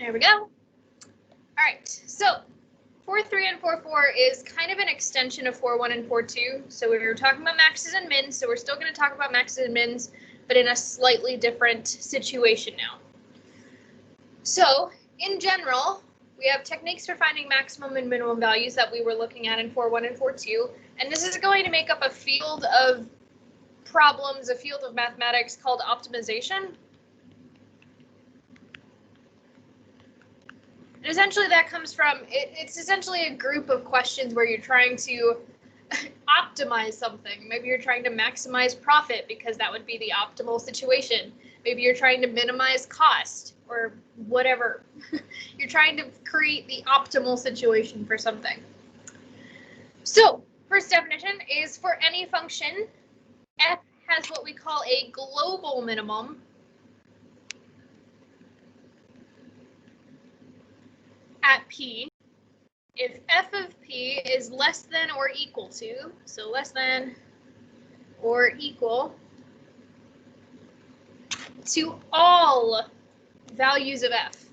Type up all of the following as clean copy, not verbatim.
There we go. All right, so 4.3 and 4.4 is kind of an extension of 4.1 and 4.2. So we were talking about maxes and mins, so we're still going to talk about maxes and mins, but in a slightly different situation now. So in general, we have techniques for finding maximum and minimum values that we were looking at in 4.1 and 4.2, and this is going to make up a field of problems, a field of mathematics called optimization. And essentially that comes from, it's essentially a group of questions where you're trying to optimize something. Maybe you're trying to maximize profit because that would be the optimal situation. Maybe you're trying to minimize cost or whatever. You're trying to create the optimal situation for something. So first definition is for any function, f has what we call a global minimum at P if f of P is less than or equal to, so less than or equal to all values of f.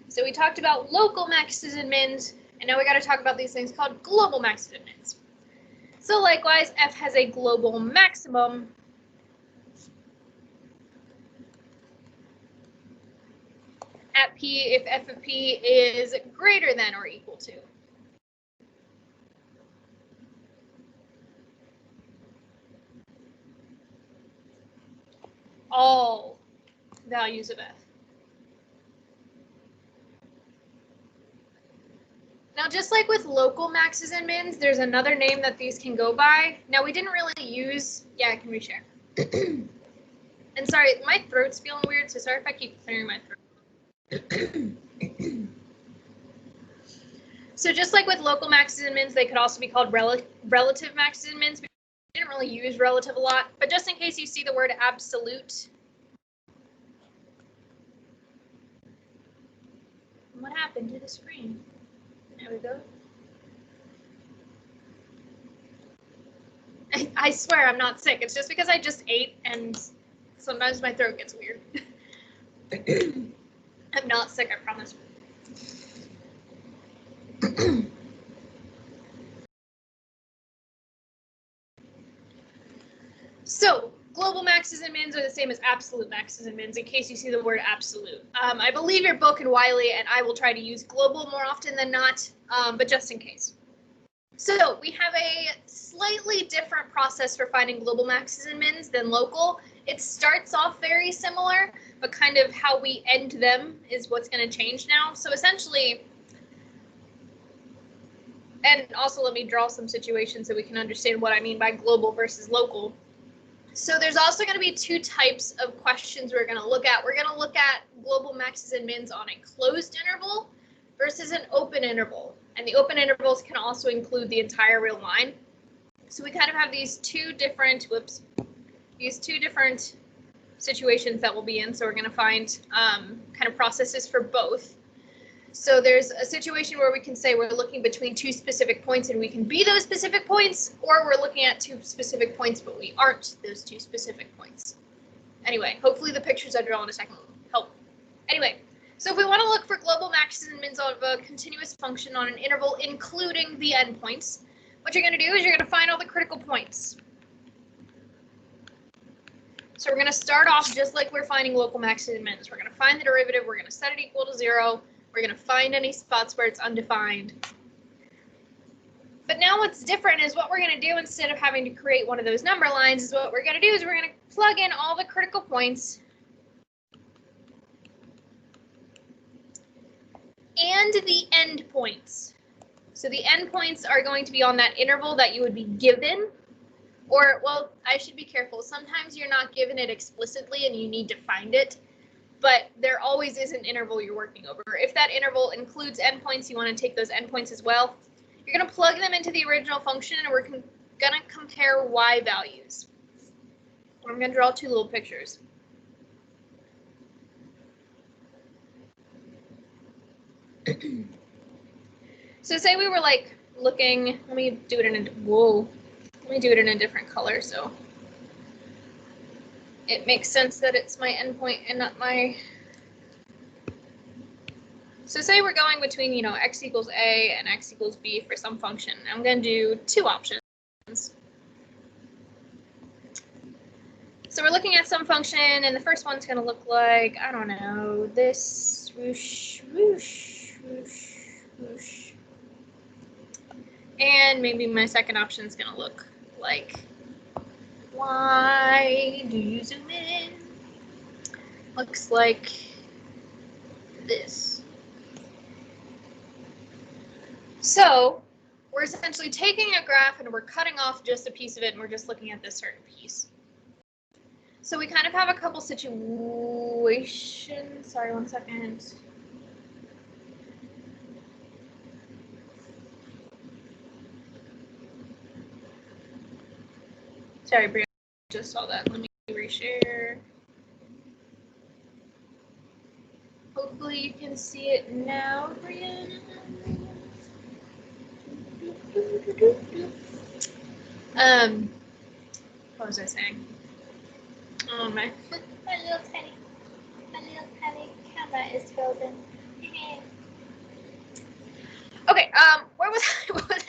So we talked about local maxes and mins, and now we got to talk about these things called global maxes and mins. So likewise, f has a global maximum at P if f of P is greater than or equal to all values of f. Now, just like with local maxes and mins, there's another name that these can go by. Now, we didn't really use, yeah, I can reshare. And sorry, my throat's feeling weird, so sorry if I keep clearing my throat. So just like with local maxes and mins, they could also be called relative maxes and mins. We didn't really use relative a lot, but just in case you see the word absolute. What happened to the screen? There we go. I swear I'm not sick. It's just because I just ate and sometimes my throat gets weird. I'm not sick, I promise. So global maxes and mins are the same as absolute maxes and mins in case you see the word absolute. I believe your book and Wiley and I will try to use global more often than not, but just in case. So we have a slightly different process for finding global maxes and mins than local. It starts off very similar, but kind of how we end them is what's going to change now. So essentially, and also let me draw some situations so we can understand what I mean by global versus local. So there's also going to be two types of questions we're going to look at. We're going to look at global maxes and mins on a closed interval versus an open interval. And the open intervals can also include the entire real line. So we kind of have these two different, these two different situations that we'll be in. So we're going to find kind of processes for both. So there's a situation where we can say we're looking between two specific points and we can be those specific points, or we're looking at two specific points, but we aren't those two specific points. Anyway, hopefully the pictures I draw in a second will help. Anyway, so if we want to look for global maxes and mins of a continuous function on an interval, including the endpoints, what you're going to do is you're going to find all the critical points. So we're going to start off just like we're finding local maxes and mins. We're going to find the derivative. We're going to set it equal to 0. We're going to find any spots where it's undefined. But now what's different is what we're going to do instead of having to create one of those number lines is what we're going to do is we're going to plug in all the critical points and the endpoints. So the endpoints are going to be on that interval that you would be given, or, well, I should be careful. Sometimes you're not given it explicitly and you need to find it. But there always is an interval you're working over. If that interval includes endpoints, you want to take those endpoints as well. You're going to plug them into the original function, and we're going to compare y values. I'm going to draw two little pictures. So say we were like looking, let me do it in a different color so it makes sense that it's my endpoint and not my So say we're going between, x equals a and x equals b for some function. I'm going to do two options. So we're looking at some function, and the first one's going to look like, I don't know, this whoosh, whoosh, whoosh, whoosh. And maybe my second option is going to look like, why do you zoom in? Looks like this. So we're essentially taking a graph and we're cutting off just a piece of it, and we're just looking at this certain piece. So we kind of have a couple situations. Sorry, one second. Sorry, Brianna, just saw that. Let me reshare. Hopefully you can see it now, Brianna. What was I saying? Oh my little tiny camera is frozen. Okay, what was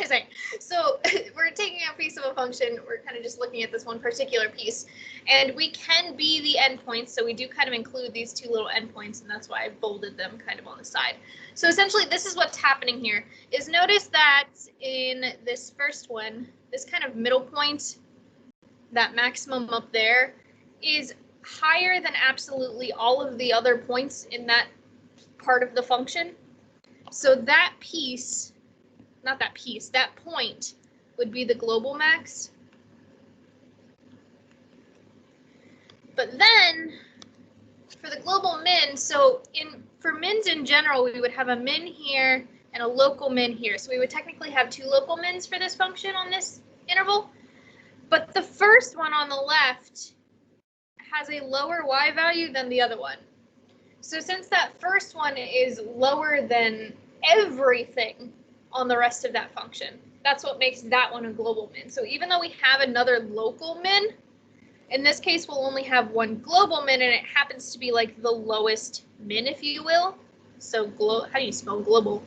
I saying? So we're taking a piece of a function, we're kind of just looking at this one particular piece, and we can be the endpoints, so we do kind of include these two little endpoints, and that's why I bolded them kind of on the side. So essentially this is what's happening here, is notice that in this first one, this kind of middle point, that maximum up there, is higher than absolutely all of the other points in that part of the function. So that piece, not that piece, that point would be the global max. But then for the global min, so for mins in general, we would have a min here and a local min here. So we would technically have two local mins for this function on this interval. But the first one on the left has a lower y value than the other one. So since that first one is lower than everything on the rest of that function, that's what makes that one a global min. So even though we have another local min, in this case we'll only have one global min, and it happens to be like the lowest min, if you will. So how do you spell global?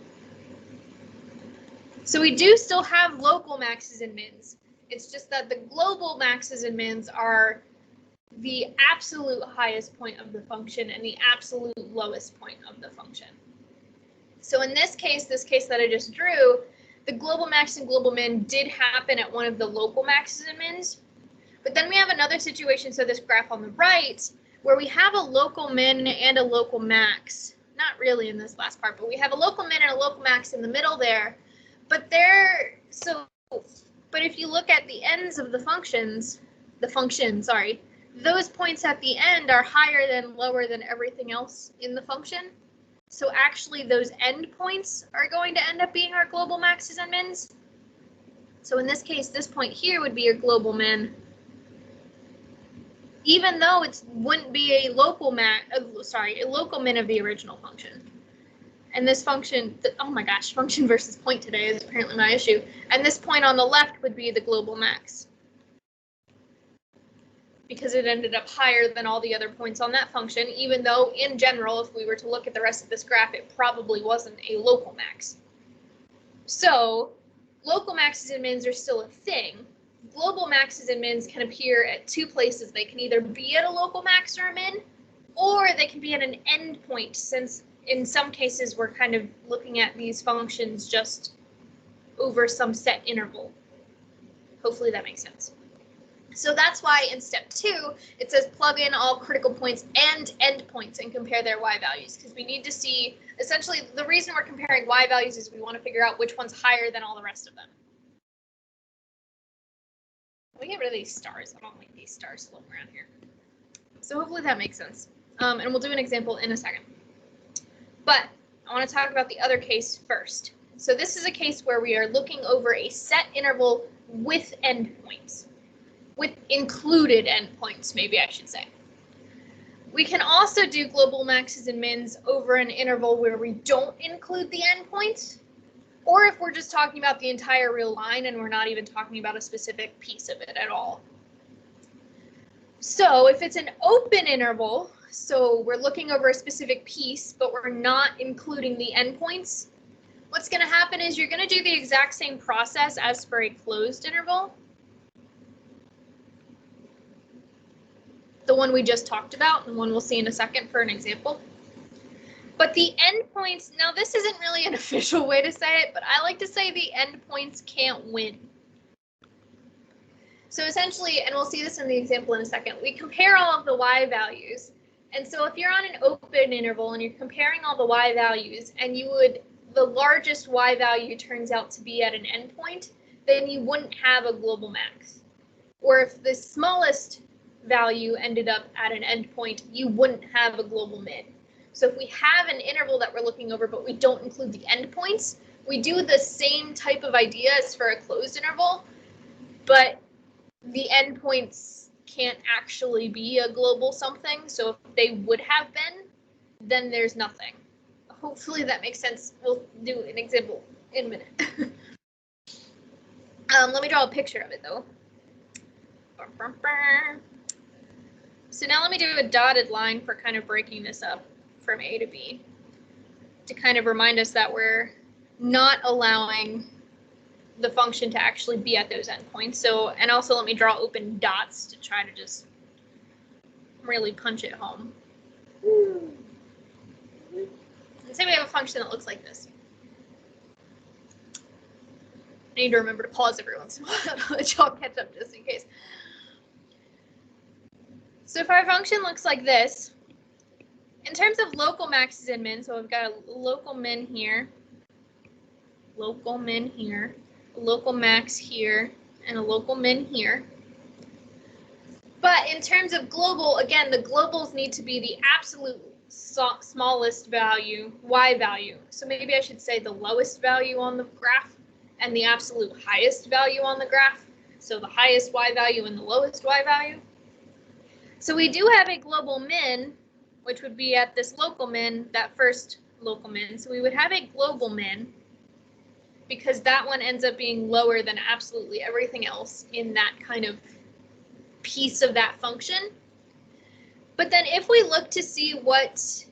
So we do still have local maxes and mins. It's just that the global maxes and mins are the absolute highest point of the function and the absolute lowest point of the function. So in this case that I just drew, the global max and global min did happen at one of the local maxes and mins. But then we have another situation, so this graph on the right, where we have a local min and a local max. Not really in this last part, but we have a local min and a local max in the middle there. But if you look at the ends of the function, those points at the end are higher than lower than everything else in the function. So actually those endpoints are going to end up being our global maxes and mins. So in this case, this point here would be your global min, even though it wouldn't be a local min of the original function. And this function, oh my gosh, function versus point today is apparently my issue. And this point on the left would be the global max, because it ended up higher than all the other points on that function, even though in general, if we were to look at the rest of this graph, it probably wasn't a local max. So local maxes and mins are still a thing. Global maxes and mins can appear at two places. They can either be at a local max or a min, or they can be at an endpoint, since in some cases we're kind of looking at these functions just over some set interval. Hopefully that makes sense. So that's why in step 2, it says plug in all critical points and endpoints and compare their y values, because we need to see, essentially the reason we're comparing y values is we want to figure out which one's higher than all the rest of them. Let me get rid of these stars. I don't like these stars floating around here. So hopefully that makes sense. And we'll do an example in a second. But I want to talk about the other case first. So this is a case where we are looking over a set interval with endpoints. With included endpoints, maybe I should say. We can also do global maxes and mins over an interval where we don't include the endpoints, or if we're just talking about the entire real line and we're not even talking about a specific piece of it at all. So if it's an open interval, so we're looking over a specific piece, but we're not including the endpoints, what's going to happen is you're going to do the exact same process as for a closed interval. The one we just talked about, and one we'll see in a second for an example. But the endpoints, now this isn't really an official way to say it, but I like to say the endpoints can't win. So essentially, and we'll see this in the example in a second, we compare all of the y values. And so if you're on an open interval and you're comparing all the y values and the largest y value turns out to be at an endpoint, then you wouldn't have a global max. Or if the smallest value ended up at an endpoint, you wouldn't have a global min. So if we have an interval that we're looking over, but we don't include the endpoints, we do the same type of idea as for a closed interval, but the endpoints can't actually be a global something. So if they would have been, then there's nothing. Hopefully that makes sense. We'll do an example in a minute. Let me draw a picture of it though. So now let me do a dotted line for kind of breaking this up from A to B to kind of remind us that we're not allowing the function to actually be at those endpoints. So, and also let me draw open dots to try to just really punch it home. And say we have a function that looks like this. I need to remember to pause every once in a while to let y'all catch up just in case. So if our function looks like this, in terms of local maxes and min, so we've got a local min here, a local max here, and a local min here. But in terms of global, again, the globals need to be the absolute smallest value, y value. So maybe I should say the lowest value on the graph and the absolute highest value on the graph. So the highest y value and the lowest y value. So we do have a global min, which would be at this local min, that first local min. So we would have a global min because that one ends up being lower than absolutely everything else in that kind of piece of that function. But then if we look to see what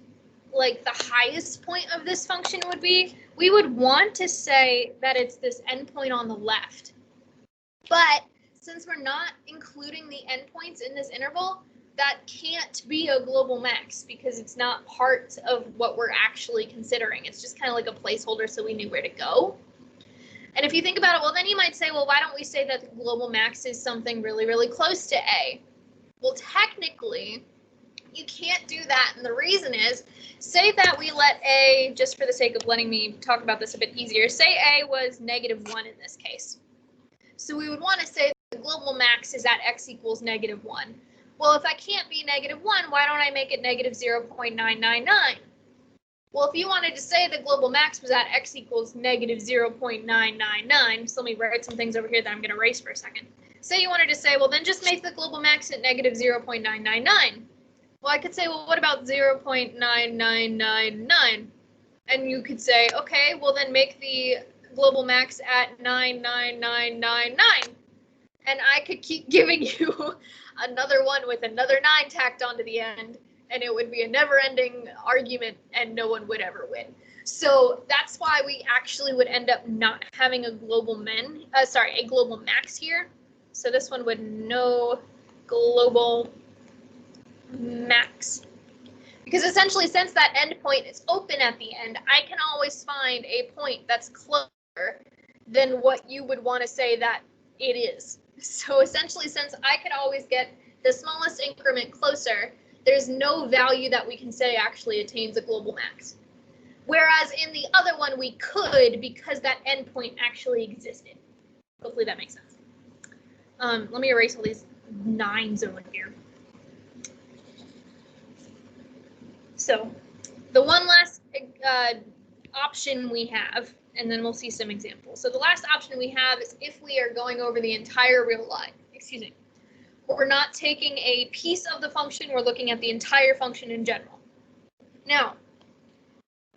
like the highest point of this function would be, we would want to say that it's this endpoint on the left. But since we're not including the endpoints in this interval, that can't be a global max because it's not part of what we're actually considering. It's just kind of like a placeholder so we knew where to go. And if you think about it, well, then you might say, well, why don't we say that the global max is something really, really close to A? Well, technically, you can't do that. And the reason is, say that we let A, just for the sake of letting me talk about this a bit easier, say A was -1 in this case. So we would want to say the global max is at x equals -1. Well, if I can't be -1, why don't I make it -0.999? Well, if you wanted to say the global max was at x equals -0.999, so let me write some things over here that I'm going to erase for a second. Say you wanted to say, well, then just make the global max at -0.999. Well, I could say, well, what about 0.9999? And you could say, okay, well, then make the global max at 99999. And I could keep giving you another one with another 9 tacked onto the end, and it would be a never-ending argument, and no one would ever win. So that's why we actually would end up not having a global a global max here. So this one would no global max. Because essentially, since that endpoint is open at the end, I can always find a point that's closer than what you would want to say that it is. So essentially, since I could always get the smallest increment closer, there's no value that we can say actually attains a global max. Whereas in the other one, we could because that endpoint actually existed. Hopefully that makes sense. Let me erase all these 9s over here. So the one last option we have, and then we'll see some examples. So the last option we have is if we are going over the entire real line, we're not taking a piece of the function, we're looking at the entire function in general. Now,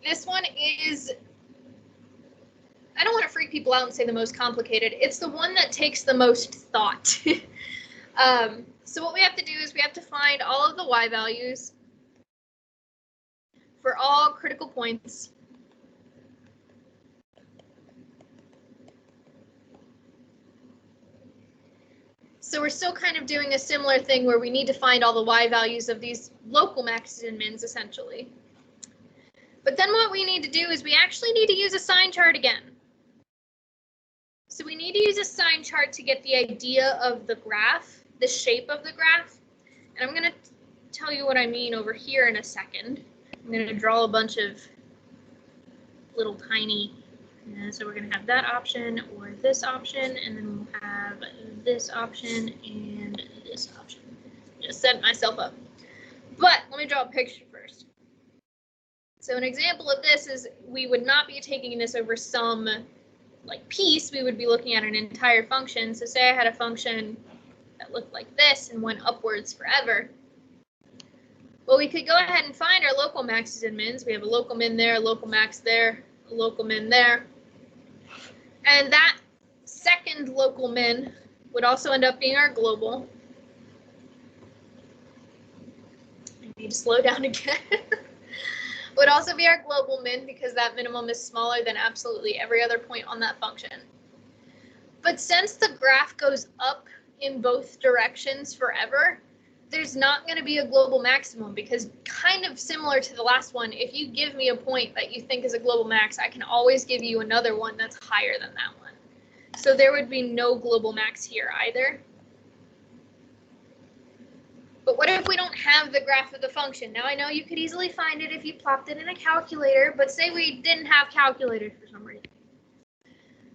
this one is, I don't want to freak people out and say the most complicated, it's the one that takes the most thought. So what we have to do is we have to find all of the y values for all critical points. So we're still kind of doing a similar thing where we need to find all the y values of these local maxes and mins, essentially. But then what we need to do is we actually need to use a sign chart again. So we need to use a sign chart to get the idea of the graph, the shape of the graph. And I'm going to tell you what I mean over here in a second. I'm going to draw a bunch of little tiny, so we're going to have that option or this option, and then we'll have this option and this option. Just set myself up. But let me draw a picture first. So an example of this is we would not be taking this over some like piece, we would be looking at an entire function. So say I had a function that looked like this and went upwards forever. Well, we could go ahead and find our local maxes and mins. We have a local min there, a local max there, a local min there. And that second local min would also end up being our global. I need to slow down again. Would also be our global min because that minimum is smaller than absolutely every other point on that function. But since the graph goes up in both directions forever, there's not going to be a global maximum because kind of similar to the last one, if you give me a point that you think is a global max, I can always give you another one that's higher than that one. So there would be no global max here either. But what if we don't have the graph of the function? Now I know you could easily find it if you plopped it in a calculator, but say we didn't have calculators for some reason.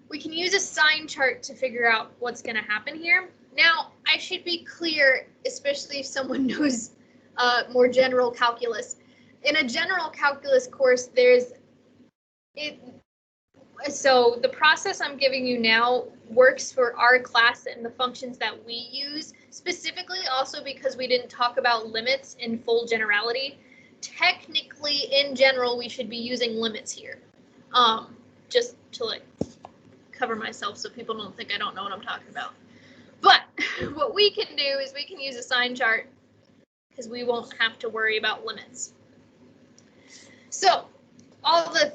We can use a sign chart to figure out what's going to happen here. Now, I should be clear, especially if someone knows more general calculus. In a general calculus course, so the process I'm giving you now works for our class and the functions that we use, specifically also because we didn't talk about limits in full generality. Technically, in general, we should be using limits here, just to like cover myself so people don't think I don't know what I'm talking about. But what we can do is we can use a sign chart because we won't have to worry about limits. So all the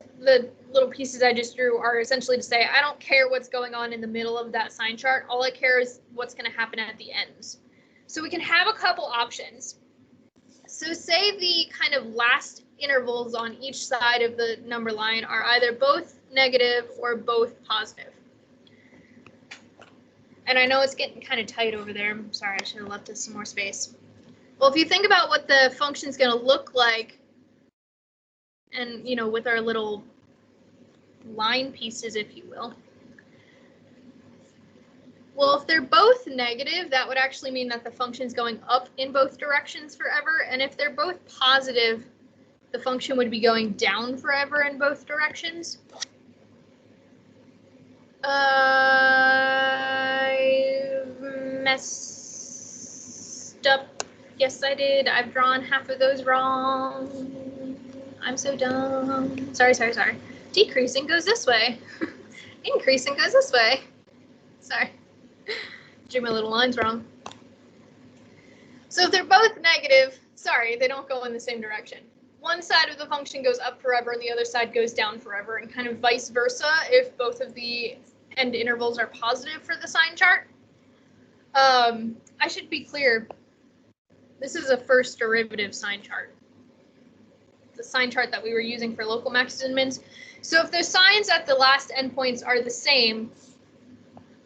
little pieces I just drew are essentially to say I don't care what's going on in the middle of that sign chart. All I care is what's going to happen at the ends. So we can have a couple options. So say the kind of last intervals on each side of the number line are either both negative or both positive. And I know it's getting kind of tight over there. I'm sorry, I should have left us some more space. Well, if you think about what the function's going to look like, and, you know, with our little line pieces, if you will. Well, if they're both negative, that would actually mean that the function's going up in both directions forever. And if they're both positive, the function would be going down forever in both directions. I messed up. Yes, I did. I've drawn half of those wrong. I'm so dumb. Sorry. Decreasing goes this way. Increasing goes this way. Sorry. Drew my little lines wrong. So if they're both negative, sorry, they don't go in the same direction. One side of the function goes up forever and the other side goes down forever, and kind of vice versa if both of the end intervals are positive for the sign chart. I should be clear. This is a first derivative sign chart. The sign chart that we were using for local maxes and mins. So if the signs at the last endpoints are the same,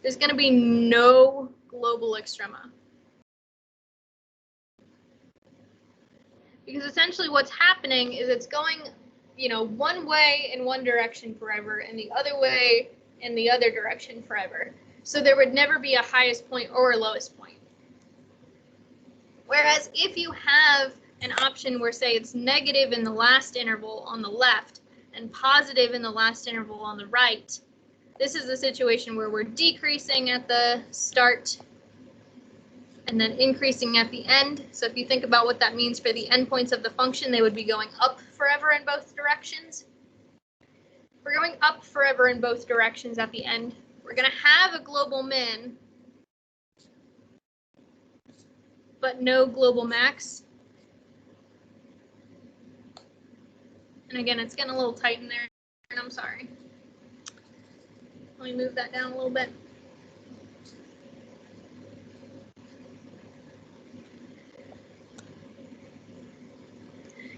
there's going to be no global extrema. Because essentially what's happening is it's going, you know, one way in one direction forever and the other way in the other direction forever. So there would never be a highest point or a lowest point. Whereas if you have an option where, say, it's negative in the last interval on the left and positive in the last interval on the right, this is a situation where we're decreasing at the start and then increasing at the end. So if you think about what that means for the endpoints of the function, they would be going up forever in both directions. We're going up forever in both directions at the end. We're going to have a global min. but no global max. And again, it's getting a little tight in there, and I'm sorry. Let me move that down a little bit.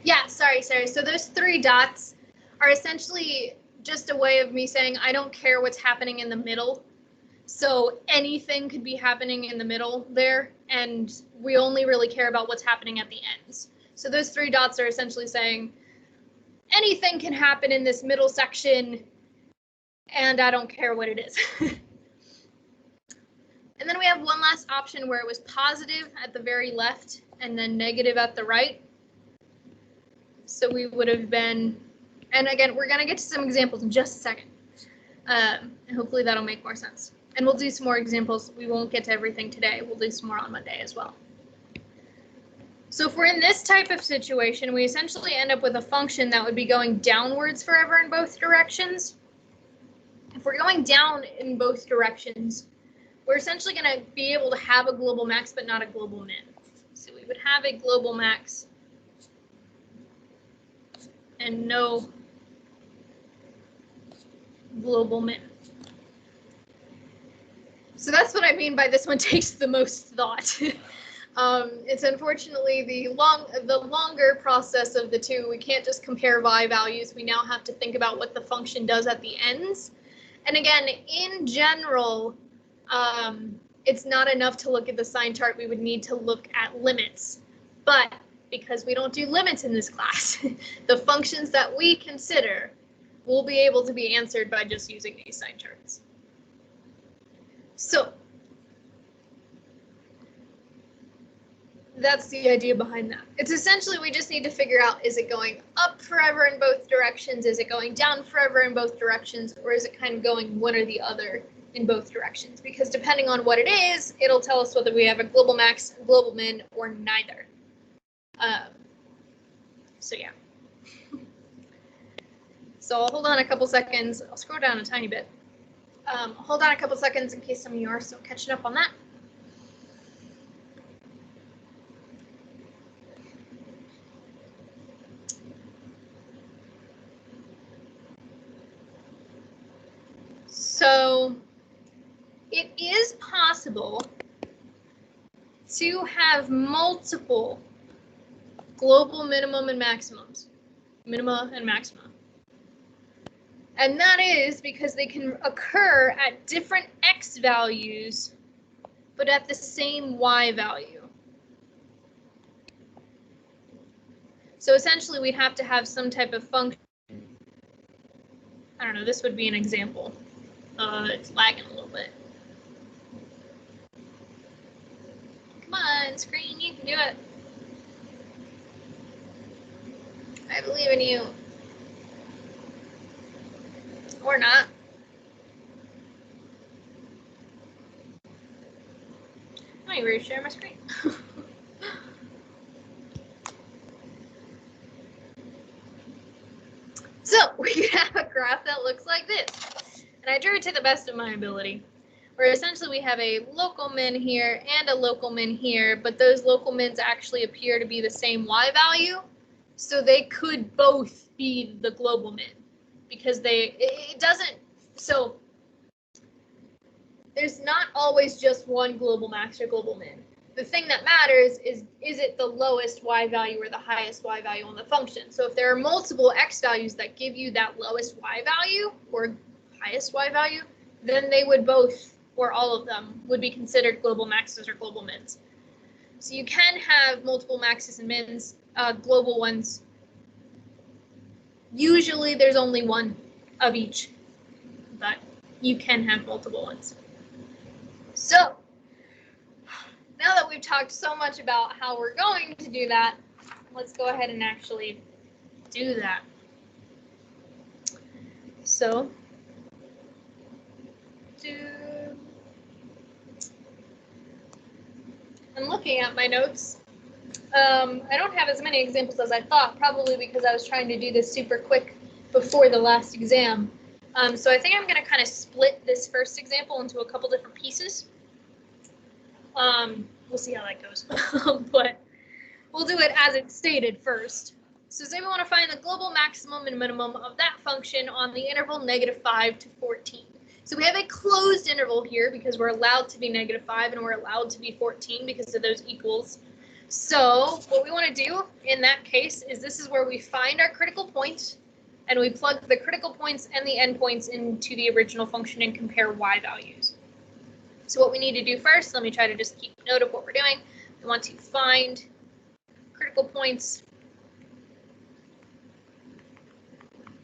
Yeah, sorry. So those 3 dots are essentially just a way of me saying I don't care what's happening in the middle. So anything could be happening in the middle there, and we only really care about what's happening at the ends. So those 3 dots are essentially saying anything can happen in this middle section, and I don't care what it is. And then we have one last option where it was positive at the very left and then negative at the right. So we would have been, and again, we're going to get to some examples in just a second. And hopefully that'll make more sense. And we'll do some more examples. We won't get to everything today. We'll do some more on Monday as well. So if we're in this type of situation, we essentially end up with a function that would be going downwards forever in both directions. If we're going down in both directions, we're essentially going to be able to have a global max, but not a global min. So we would have a global max and no global min. So that's what I mean by this one takes the most thought. It's unfortunately the longer process of the two. We can't just compare y values. We now have to think about what the function does at the ends. And again, in general, it's not enough to look at the sign chart. We would need to look at limits. But because we don't do limits in this class, the functions that we consider will be able to be answered by just using these sign charts. So that's the idea behind that. It's essentially we just need to figure out, is it going up forever in both directions? Is it going down forever in both directions? Or is it kind of going one or the other in both directions? Because depending on what it is, it'll tell us whether we have a global max, global min, or neither. So yeah. So I'll hold on a couple seconds. I'll scroll down a tiny bit. Hold on a couple seconds in case some of you are still catching up on that. So it is possible to have multiple global minimum and maximums, minima and maxima. And that is because they can occur at different x values, but at the same y value. So essentially we'd have to have some type of function. I don't know, this would be an example. It's lagging a little bit. Come on, screen, you can do it. I believe in you. Or not. Let me reshare my screen. So we could have a graph that looks like this. And I drew it to the best of my ability, where essentially we have a local min here and a local min here, but those local mins actually appear to be the same y value. So they could both be the global min because it doesn't, so there's not always just one global max or global min. The thing that matters is it the lowest y value or the highest y value on the function? So if there are multiple x values that give you that lowest y value or highest y value, then they would both, or all of them, would be considered global maxes or global mins. So you can have multiple maxes and mins, global ones. Usually there's only one of each, but you can have multiple ones. So now that we've talked so much about how we're going to do that, let's go ahead and actually do that. So I'm looking at my notes. I don't have as many examples as I thought, probably because I was trying to do this super quick before the last exam. So I think I'm going to kind of split this first example into a couple different pieces. we'll see how that goes. But we'll do it as it's stated first. So say we want to find the global maximum and minimum of that function on the interval -5 to 14. So we have a closed interval here because we're allowed to be -5 and we're allowed to be 14 because of those equals. So what we want to do in that case is this is where we find our critical point and we plug the critical points and the endpoints into the original function and compare y values. So what we need to do first, let me try to just keep note of what we're doing. We want to find critical points.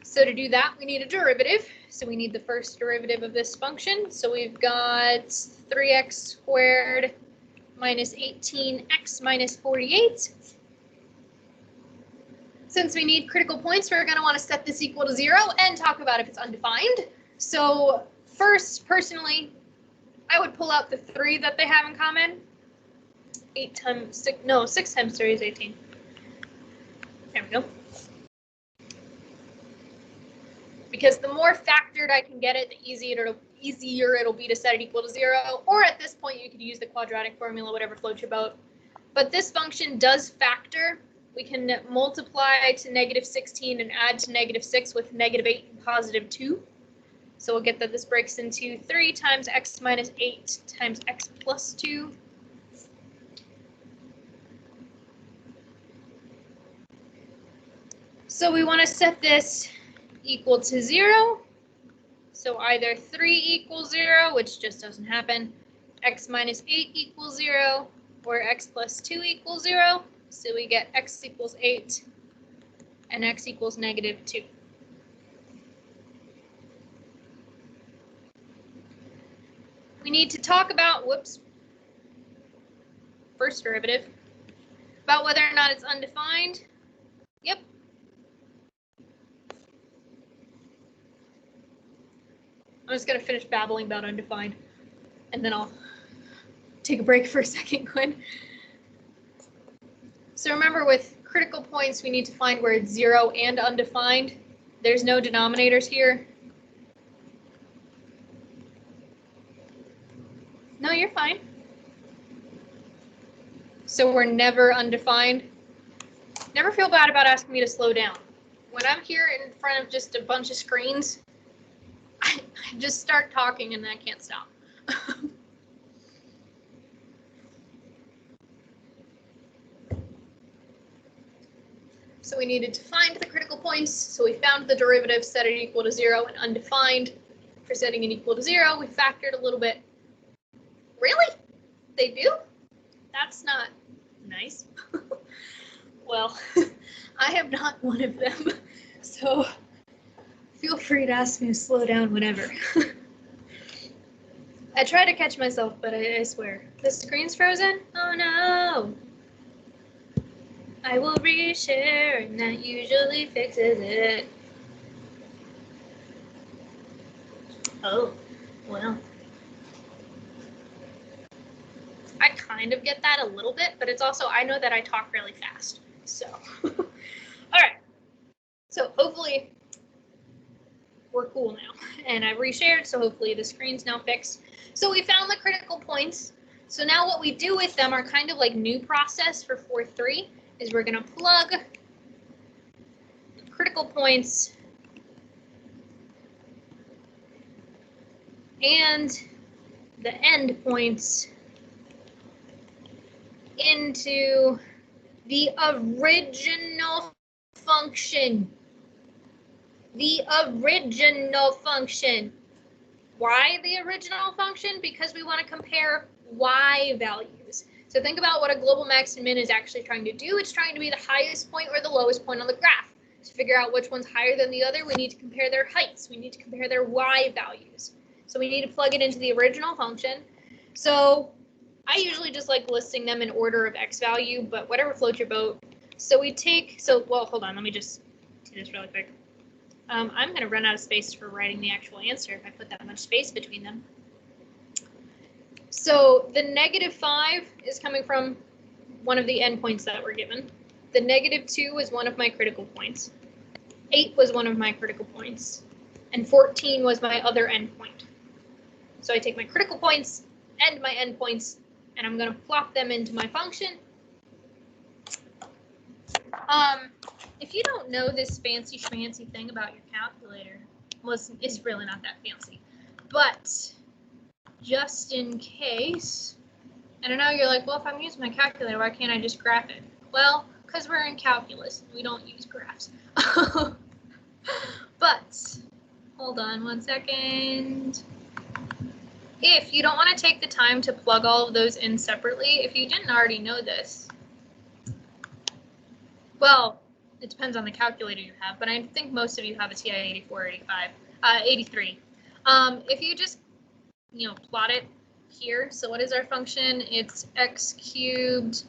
So to do that, we need a derivative. So we need the first derivative of this function. So we've got 3x squared minus 18x minus 48. Since we need critical points, we're going to want to set this equal to 0 and talk about if it's undefined. So first, personally, I would pull out the 3 that they have in common. 6 times 3 is 18. There we go. Because the more factored I can get it, the easier it'll be to set it equal to 0. Or at this point, you could use the quadratic formula, whatever floats your boat. But this function does factor. We can multiply to -16 and add to -6 with -8 and +2. So we'll get that this breaks into 3 times x minus 8 times x plus 2. So we want to set this equal to 0. So either 3 equals 0, which just doesn't happen, x minus 8 equals 0, or x plus 2 equals 0. So we get x equals 8 and x equals -2. We need to talk about, first derivative, about whether or not it's undefined. Yep. I'm just going to finish babbling about undefined, and then I'll take a break for a second, Quinn. So remember, with critical points, we need to find where it's 0 and undefined. There's no denominators here. No, you're fine. So we're never undefined. Never feel bad about asking me to slow down. When I'm here in front of just a bunch of screens, I just start talking and I can't stop. So we needed to find the critical points. So we found the derivative, set it equal to 0 and undefined. For setting it equal to 0, we factored a little bit. Really? They do? That's not nice. Well, I am not one of them. So feel free to ask me to slow down whenever. I try to catch myself, but I swear. The screen's frozen? Oh no! I will reshare, and that usually fixes it. Oh, well. I kind of get that a little bit, but it's also, I know that I talk really fast. So, all right. So hopefully we're cool now. And I've reshared, so hopefully the screen's now fixed. So we found the critical points. So now what we do with them are kind of like new process for 4.3 is we're going to plug the critical points and the endpoints into the original function. The original function. Why the original function? Because we want to compare y values. So think about what a global max and min is actually trying to do. It's trying to be the highest point or the lowest point on the graph. To figure out which one's higher than the other, we need to compare their heights. We need to compare their y values. So we need to plug it into the original function. So I usually just like listing them in order of x value, but whatever floats your boat. So we take, well, hold on, let me just do this really quick. I'm going to run out of space for writing the actual answer if I put that much space between them. So the -5 is coming from one of the endpoints that were given. The -2 was one of my critical points. 8 was one of my critical points. And 14 was my other endpoint. So I take my critical points and my endpoints, and I'm going to plop them into my function. If you don't know this fancy schmancy thing about your calculator, well, it's really not that fancy, but just in case, and I know you're like, well, if I'm using my calculator, why can't I just graph it? Well, because we're in calculus, we don't use graphs. But, hold on 1 second. If you don't want to take the time to plug all of those in separately, if you didn't already know this, well, it depends on the calculator you have, but I think most of you have a TI 84, 83. If you just, plot it here. So what is our function? It's x cubed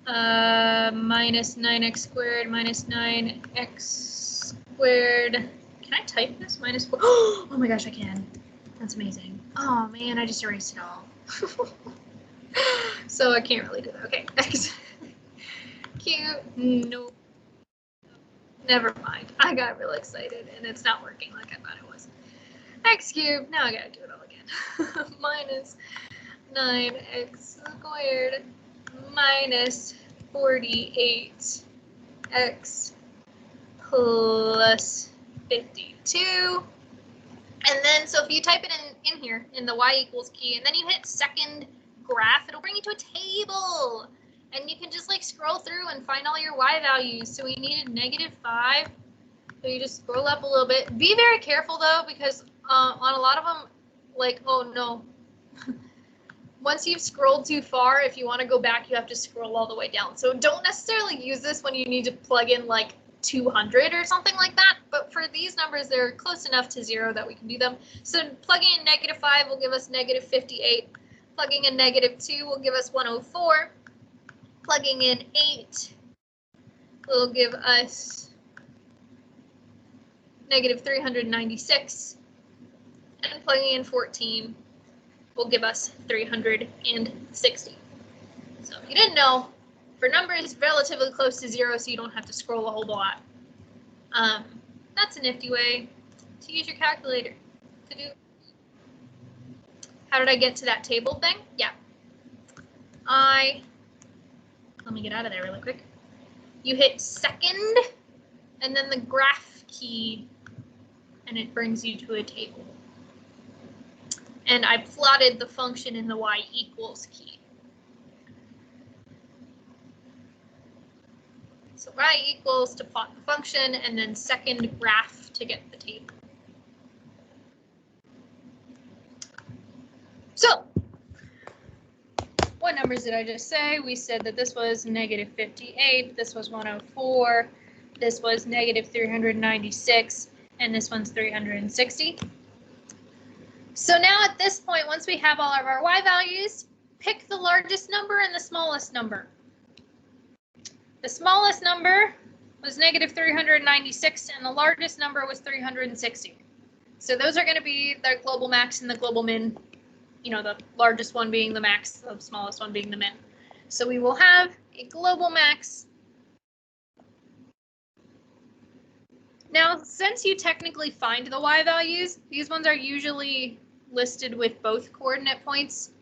minus 9x squared minus 9x squared. Can I type this? Minus 4. Oh my gosh, I can. That's amazing. Oh man, I just erased it all. So I can't really do that. Okay, x cubed. Nope. Never mind. I got real excited and it's not working like I thought it was. X cubed. Now I gotta do it all again. Minus 9x squared minus 48x plus 52. And then, so if you type it in here, in the y equals key, and then you hit second graph, it'll bring you to a table. And you can just like scroll through and find all your y values. So we needed -5. So you just scroll up a little bit. Be very careful though, because on a lot of them, like, oh no. Once you've scrolled too far, if you want to go back, you have to scroll all the way down. So don't necessarily use this when you need to plug in like 200 or something like that. But for these numbers, they're close enough to 0 that we can do them. So plugging in -5 will give us -58. Plugging in -2 will give us 104. Plugging in 8 will give us -396. And plugging in 14 will give us 360. So if you didn't know, for numbers relatively close to 0, so you don't have to scroll a whole lot. That's a nifty way to use your calculator to do. How did I get to that table thing? Yeah. Let me get out of there really quick. You hit second and then the graph key and it brings you to a table. And I plotted the function in the y equals key. So y equals to plot the function and then second graph to get the table. So what numbers did I just say? We said that this was -58, this was 104, this was -396, and this one's 360. So now at this point, once we have all of our y values, pick the largest number and the smallest number. The smallest number was -396 and the largest number was 360. So those are going to be the global max and the global min, the largest one being the max, the smallest one being the min. So we will have a global max. Now, since you technically find the y values, these ones are usually listed with both coordinate points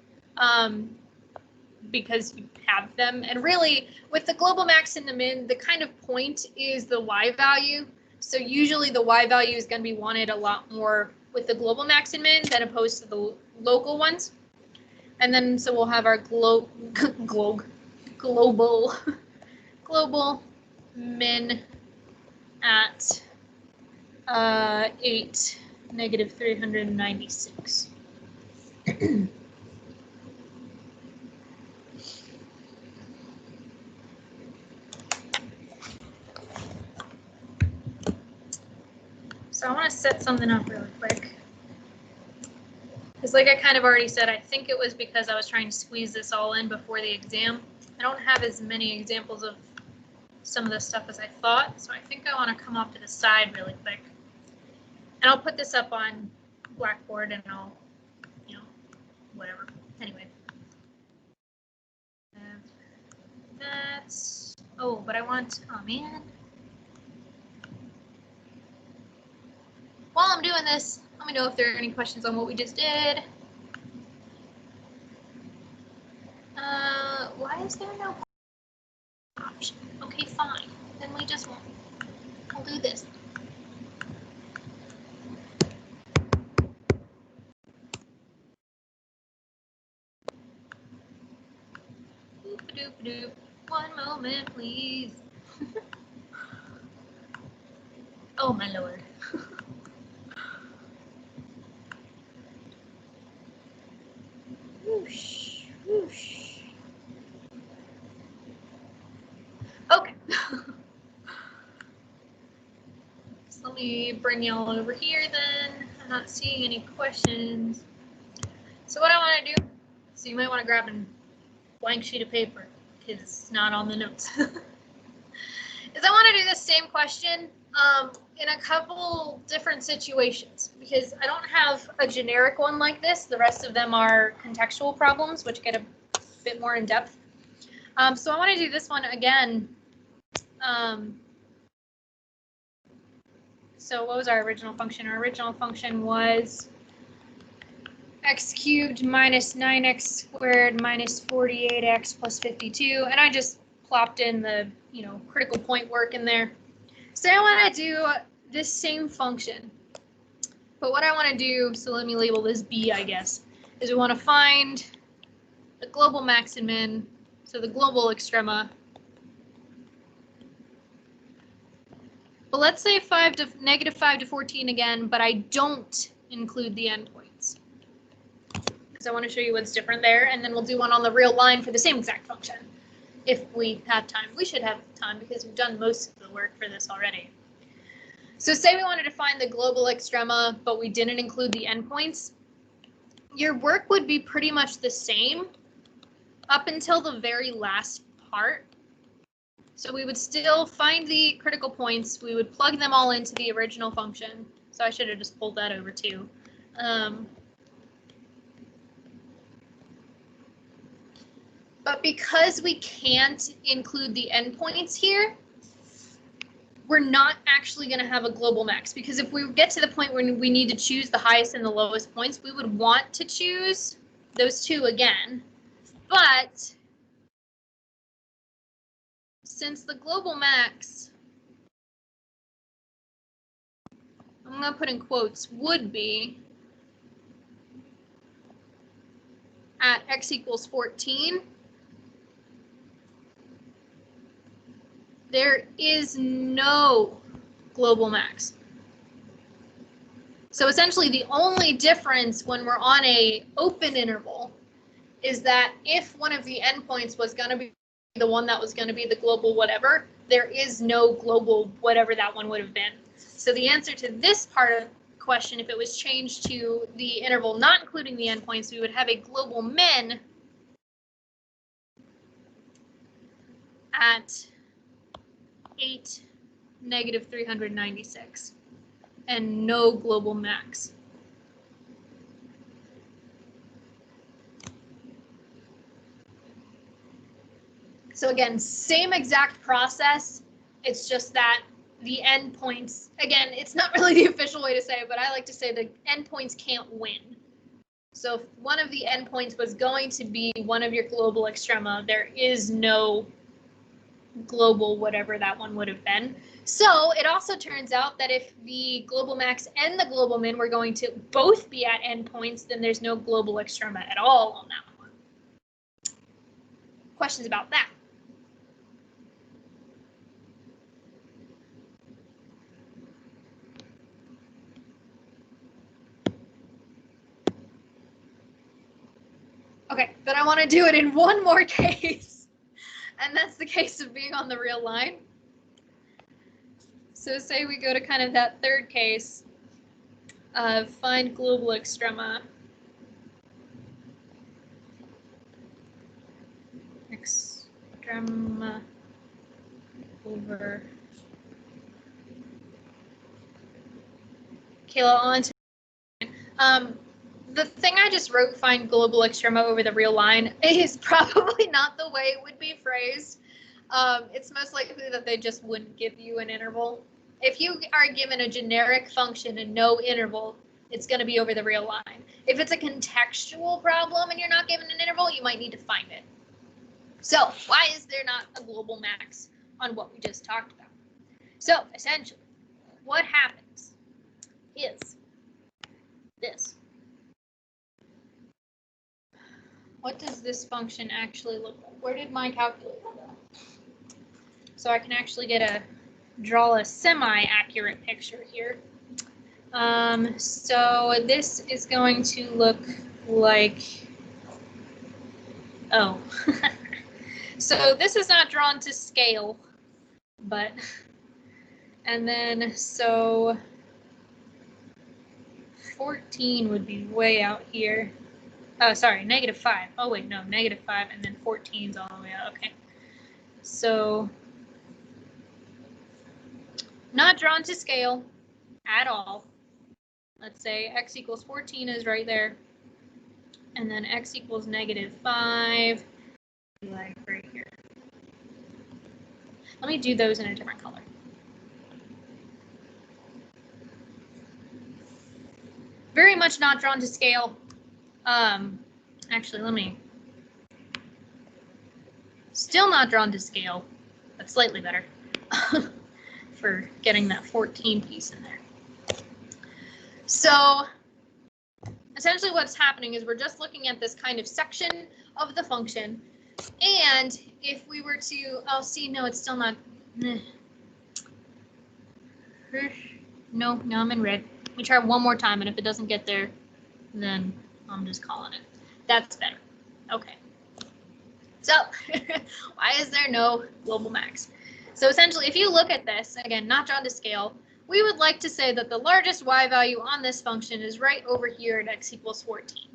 because you have them. And really, with the global max and the min, the kind of point is the y value. So usually the y value is going to be wanted a lot more with the global max and min than opposed to the local ones. And then so we'll have our global min at 8 -396. So I want to set something up really quick. Because like I kind of already said, I think it was because I was trying to squeeze this all in before the exam. I don't have as many examples of some of the stuff as I thought, so I think I want to come off to the side really quick. And I'll put this up on Blackboard and I'll, whatever. Anyway. That's, oh, but I want, oh man. While I'm doing this, let me know if there are any questions on what we just did. is there no option? Okay, fine. Then we just won't. We'll do this. Doop-a-doop-a-doop. One moment, please. Oh, my lord. Whoosh, whoosh. Okay. So let me bring y'all over here then. I'm not seeing any questions. So what I want to do, so you might want to grab a blank sheet of paper because it's not on the notes. Is I want to do the same question in a couple different situations because I don't have a generic one like this. The rest of them are contextual problems, which get a bit more in depth. So I want to do this one again. So what was our original function? Our original function was x cubed minus 9x squared minus 48x plus 52, and I just plopped in the critical point work in there. So I want to do this same function, but what I want to do, so let me label this B, I guess, is we want to find the global max and min, so the global extrema. But let's say negative 5 to 14 again, but I don't include the endpoints. Because I want to show you what's different there, and then we'll do one on the real line for the same exact function. If we have time. We should have time because we've done most of the work for this already. So say we wanted to find the global extrema, but we didn't include the endpoints. Your work would be pretty much the same up until the very last part. So we would still find the critical points. We would plug them all into the original function. So I should have just pulled that over too. But because we can't include the endpoints here, we're not actually going to have a global max. Because if we get to the point where we need to choose the highest and the lowest points, we would want to choose those two again. But since the global max, I'm going to put in quotes, would be at x equals 14, there is no global max. So essentially the only difference when we're on a open interval is that if one of the endpoints was going to be the one that was going to be the global whatever, there is no global whatever that one would have been. So the answer to this part of the question, if it was changed to the interval not including the endpoints, we would have a global min at 8, negative 396, and no global max. So again, same exact process. It's just that the endpoints, again, it's not really the official way to say it, but I like to say the endpoints can't win. So if one of the endpoints was going to be one of your global extrema, there is no global whatever that one would have been. So it also turns out that if the global max and the global min were going to both be at endpoints, then there's no global extrema at all on that one. Questions about that? Okay, then I want to do it in one more case, and that's the case of being on the real line. So say we go to kind of that third case of find global extrema. Extrema over. Kayla, on to the thing I just wrote, find global extrema over the real line, is probably not the way it would be phrased. It's most likely that they just wouldn't give you an interval. If you are given a generic function and no interval, it's going to be over the real line. If it's a contextual problem and you're not given an interval, you might need to find it. So why is there not a global max on what we just talked about? So essentially, what happens is this. What does this function actually look like? Where did my calculator go? So I can actually draw a semi-accurate picture here. So this is going to look like, oh, so this is not drawn to scale, but, and then so 14 would be way out here. Oh, sorry, -5. Oh wait, no, -5, and then 14's all the way out. Okay, so not drawn to scale at all. Let's say x equals 14 is right there, and then x equals -5, like right here. Let me do those in a different color. Very much not drawn to scale. Actually, let me. Still not drawn to scale, but slightly better for getting that 14 piece in there. So essentially what's happening is we're just looking at this kind of section of the function. And if we were to, oh, see, no, it's still not. No, now I'm in red. Let me try one more time, and if it doesn't get there, then I'm just calling it. That's better. Okay. So why is there no global max? So essentially, if you look at this, again, not drawn to scale, we would like to say that the largest y value on this function is right over here at x equals 14.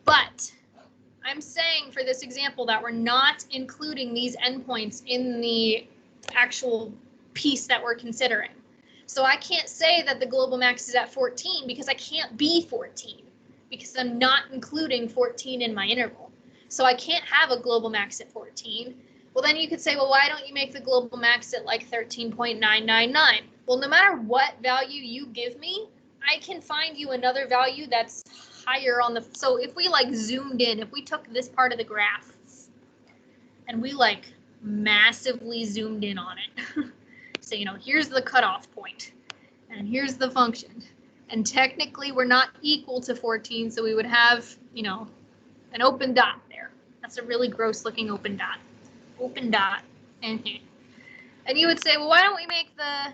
But I'm saying for this example that we're not including these endpoints in the actual piece that we're considering. So I can't say that the global max is at 14 because I can't be 14 because I'm not including 14 in my interval. So I can't have a global max at 14. Well, then you could say, well, why don't you make the global max at like 13.999? Well, no matter what value you give me, I can find you another value that's higher on the, so if we like zoomed in, if we took this part of the graph and we like massively zoomed in on it, so, you know, here's the cutoff point and here's the function. And technically we're not equal to 14, so we would have, you know, an open dot there. That's a really gross looking open dot. Open dot. And you would say, well, why don't we make the,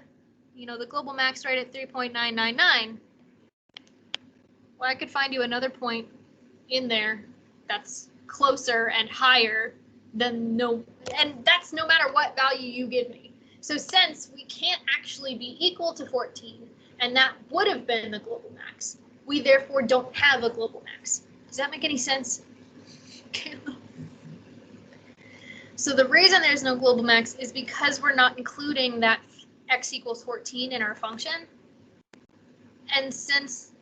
you know, the global max right at 3.999? Well, I could find you another point in there that's closer and higher than no, and that's no matter what value you give me. So since we can't actually be equal to 14, and that would have been the global max, we therefore don't have a global max. Does that make any sense? So the reason there's no global max is because we're not including that x equals 14 in our function. And since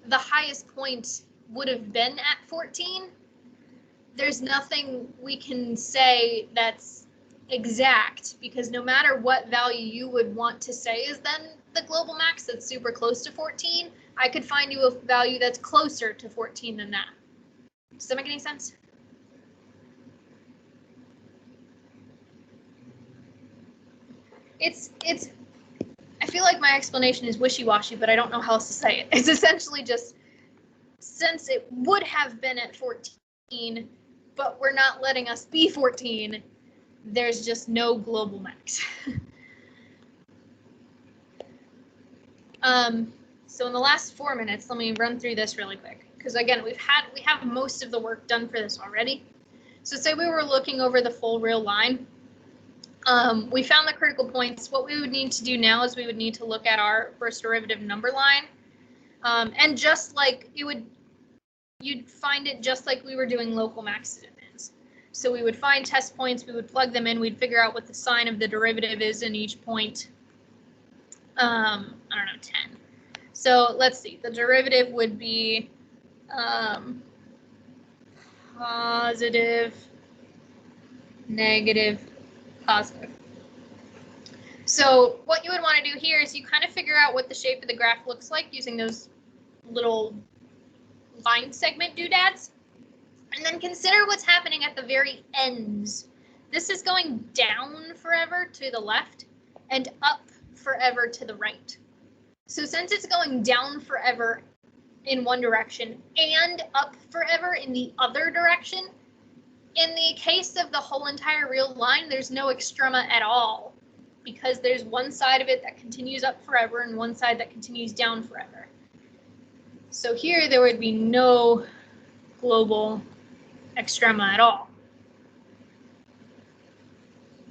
the highest point would have been at 14, there's nothing we can say that's exact, because no matter what value you would want to say is then the global max that's super close to 14, I could find you a value that's closer to 14 than that. Does that make any sense? It's I feel like my explanation is wishy-washy, but I don't know how else to say it. It's essentially just, since it would have been at 14, but we're not letting us be 14, there's just no global max. So in the last 4 minutes, let me run through this really quick, because again, we have most of the work done for this already. So say we were looking over the full real line. We found the critical points. What we would need to do now is we would need to look at our first derivative number line. And just like you'd find it just like we were doing local maxes and mins. So we would find test points, we would plug them in, we'd figure out what the sign of the derivative is in each point. I don't know, 10. So let's see, the derivative would be positive, negative, positive. So what you would want to do here is you kind of figure out what the shape of the graph looks like using those little line segment doodads. And then consider what's happening at the very ends. This is going down forever to the left and up forever to the right. So since it's going down forever in one direction and up forever in the other direction, in the case of the whole entire real line, there's no extrema at all, because there's one side of it that continues up forever and one side that continues down forever. So here there would be no global extrema at all.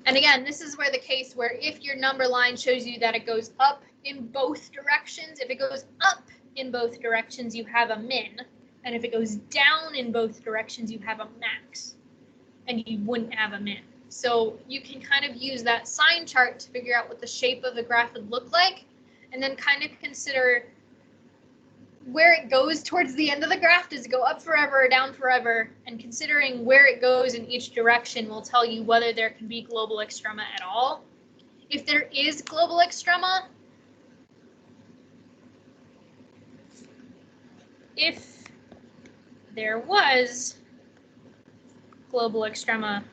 And again, this is where the case where if your number line shows you that it goes up in both directions, if it goes up in both directions, you have a min. And if it goes down in both directions, you have a max. And you wouldn't have a min. So you can kind of use that sign chart to figure out what the shape of the graph would look like, and then kind of consider where it goes towards the end of the graph. Does it go up forever or down forever? And considering where it goes in each direction will tell you whether there can be global extrema at all. If there is global extrema, if there was global extrema,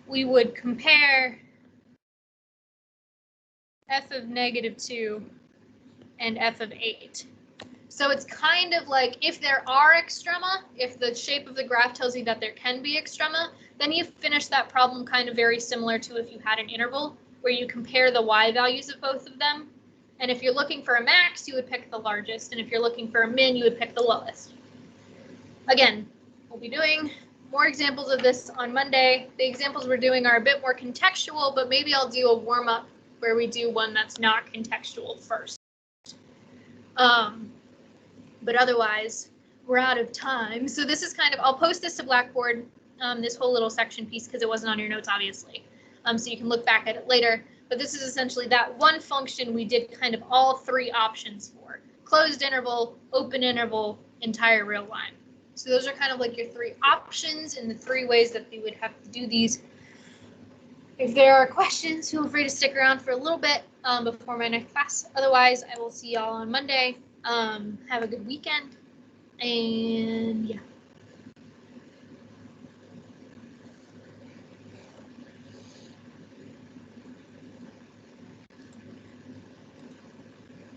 we would compare f of -2 and f of 8. So it's kind of like if there are extrema, if the shape of the graph tells you that there can be extrema, then you finish that problem kind of very similar to if you had an interval where you compare the y values of both of them. And if you're looking for a max, you would pick the largest. And if you're looking for a min, you would pick the lowest. Again, we'll be doing more examples of this on Monday. The examples we're doing are a bit more contextual, but maybe I'll do a warm-up where we do one that's not contextual first. But otherwise, we're out of time. So this is kind of, I'll post this to Blackboard, this whole little section piece, because it wasn't on your notes, obviously. So you can look back at it later. But this is essentially that one function we did kind of all three options for: closed interval, open interval, entire real line. So those are kind of like your three options and the three ways that we would have to do these. If there are questions, feel free to stick around for a little bit before my next class. Otherwise, I will see y'all on Monday. Have a good weekend, and yeah.